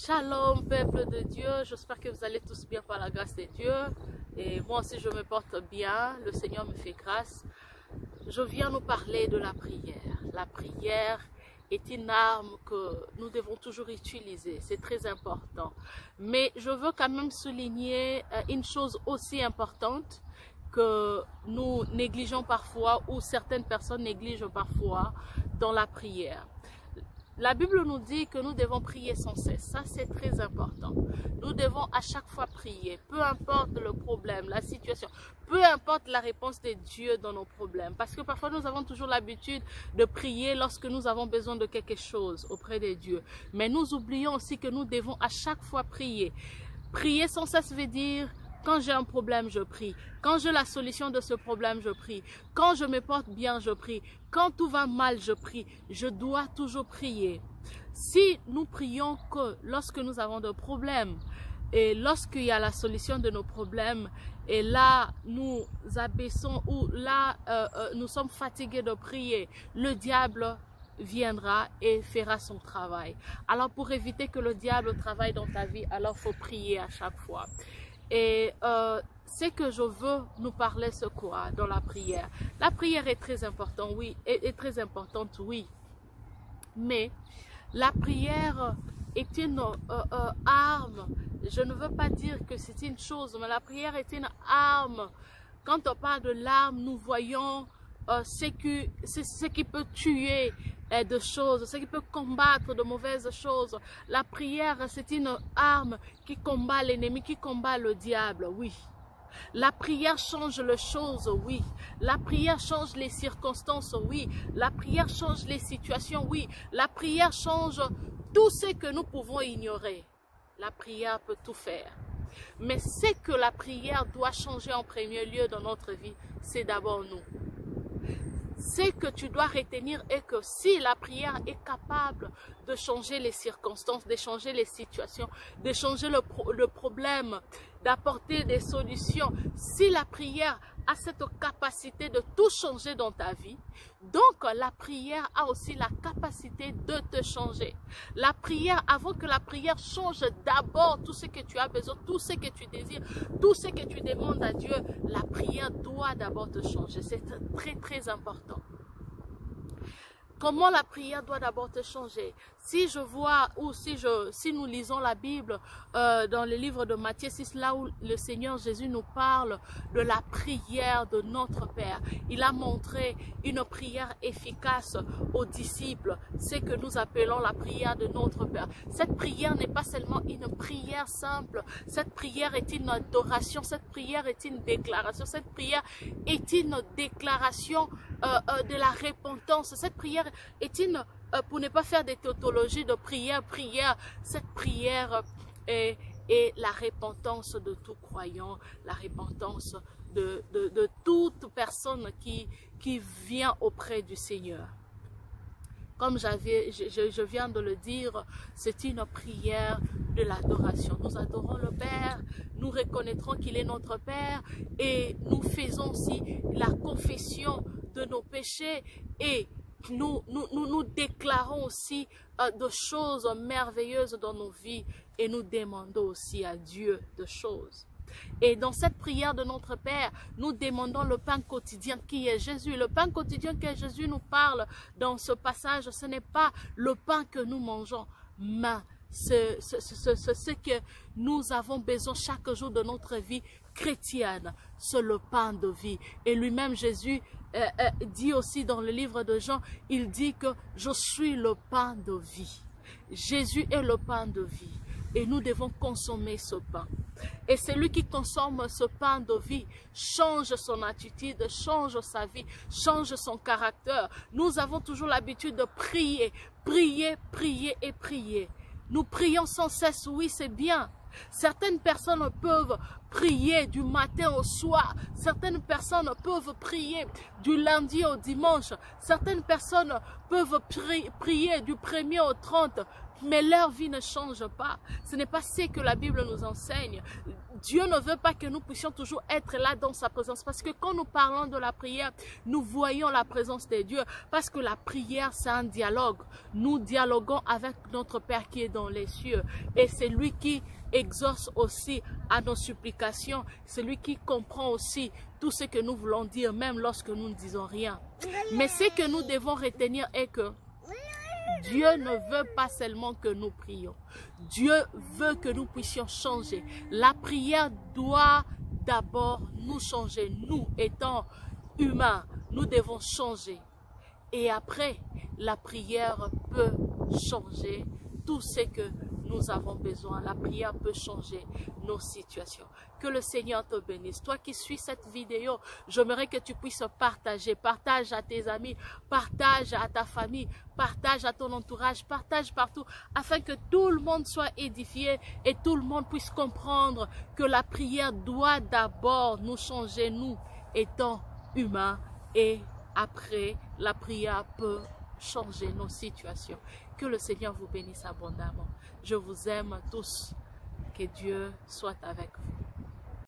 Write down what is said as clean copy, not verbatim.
Shalom, peuple de Dieu, j'espère que vous allez tous bien par la grâce de Dieu. Et moi aussi je me porte bien, le Seigneur me fait grâce. Je viens nous parler de la prière. La prière est une arme que nous devons toujours utiliser, c'est très important. Mais je veux quand même souligner une chose aussi importante que nous négligeons parfois ou certaines personnes négligent parfois dans la prière. La Bible nous dit que nous devons prier sans cesse. Ça, c'est très important. Nous devons à chaque fois prier, peu importe le problème, la situation, peu importe la réponse de Dieu dans nos problèmes. Parce que parfois, nous avons toujours l'habitude de prier lorsque nous avons besoin de quelque chose auprès de Dieu. Mais nous oublions aussi que nous devons à chaque fois prier. Prier sans cesse veut dire... Quand j'ai un problème, je prie. Quand j'ai la solution de ce problème, je prie. Quand je me porte bien, je prie. Quand tout va mal, je prie. Je dois toujours prier. Si nous prions que lorsque nous avons des problèmes et lorsqu'il y a la solution de nos problèmes et là nous abaissons ou là nous sommes fatigués de prier, le diable viendra et fera son travail. Alors pour éviter que le diable travaille dans ta vie, alors il faut prier à chaque fois. Et ce que je veux nous parler, c'est quoi dans la prière? La prière est très importante, oui, est très importante, oui. Mais la prière est une arme. Je ne veux pas dire que c'est une chose, mais la prière est une arme. Quand on parle de l'arme, nous voyons ce qui peut tuer de choses, ce qui peut combattre de mauvaises choses. La prière, c'est une arme qui combat l'ennemi, qui combat le diable, oui. La prière change les choses, oui. La prière change les circonstances, oui. La prière change les situations, oui. La prière change tout ce que nous pouvons ignorer. La prière peut tout faire. Mais ce que la prière doit changer en premier lieu dans notre vie, c'est d'abord nous. Ce que tu dois retenir est que si la prière est capable de changer les circonstances, de changer les situations, de changer le problème, d'apporter des solutions, si la prière a cette capacité de tout changer dans ta vie, donc la prière a aussi la capacité de te changer. La prière, avant que la prière change d'abord tout ce que tu as besoin, tout ce que tu désires, tout ce que tu demandes à Dieu, la prière doit d'abord te changer. C'est très très important. Comment la prière doit d'abord te changer? Si je vois ou si nous lisons la Bible dans le livre de Matthieu 6, là où le Seigneur Jésus nous parle de la prière de notre Père, il a montré une prière efficace aux disciples, ce que nous appelons la prière de notre Père. Cette prière n'est pas seulement une prière simple, cette prière est une adoration, cette prière est une déclaration, cette prière est une déclaration de la repentance, cette prière est une, pour ne pas faire des tautologies de prière, cette prière est la repentance de tout croyant, la repentance de toute personne qui vient auprès du Seigneur. Comme je viens de le dire, c'est une prière de l'adoration. Nous adorons le Père, nous reconnaîtrons qu'il est notre Père et nous faisons aussi la confession de nos péchés et nous déclarons aussi de choses merveilleuses dans nos vies et nous demandons aussi à Dieu de choses. Et dans cette prière de notre Père, nous demandons le pain quotidien qui est Jésus. Le pain quotidien que Jésus nous parle dans ce passage, ce n'est pas le pain que nous mangeons, mais c'est ce que nous avons besoin chaque jour de notre vie chrétienne. C'est le pain de vie. Et lui-même, Jésus dit aussi dans le livre de Jean, il dit que je suis le pain de vie. Jésus est le pain de vie. Et nous devons consommer ce pain. Et celui qui consomme ce pain de vie change son attitude, change sa vie, change son caractère. Nous avons toujours l'habitude de prier, prier, prier et prier. Nous prions sans cesse, oui, c'est bien. Certaines personnes peuvent prier du matin au soir. Certaines personnes peuvent prier du lundi au dimanche. Certaines personnes peuvent prier du 1er au 30. Mais leur vie ne change pas. Ce n'est pas ce que la Bible nous enseigne. Dieu ne veut pas que nous puissions toujours être là dans sa présence. Parce que quand nous parlons de la prière, nous voyons la présence de Dieu. Parce que la prière, c'est un dialogue. Nous dialoguons avec notre Père qui est dans les cieux. Et c'est lui qui exauce aussi à nos supplications. C'est lui qui comprend aussi tout ce que nous voulons dire, même lorsque nous ne disons rien. Mais ce que nous devons retenir est que Dieu ne veut pas seulement que nous prions. Dieu veut que nous puissions changer. La prière doit d'abord nous changer. Nous, étant humains, nous devons changer. Et après, la prière peut changer tout ce que nous avons besoin. La prière peut changer nos situations. Que le Seigneur te bénisse. Toi qui suis cette vidéo, j'aimerais que tu puisses partager. Partage à tes amis, partage à ta famille, partage à ton entourage, partage partout, afin que tout le monde soit édifié et tout le monde puisse comprendre que la prière doit d'abord nous changer, nous étant humains, et après, la prière peut changer nos situations. Que le Seigneur vous bénisse abondamment. Je vous aime tous. Que Dieu soit avec vous.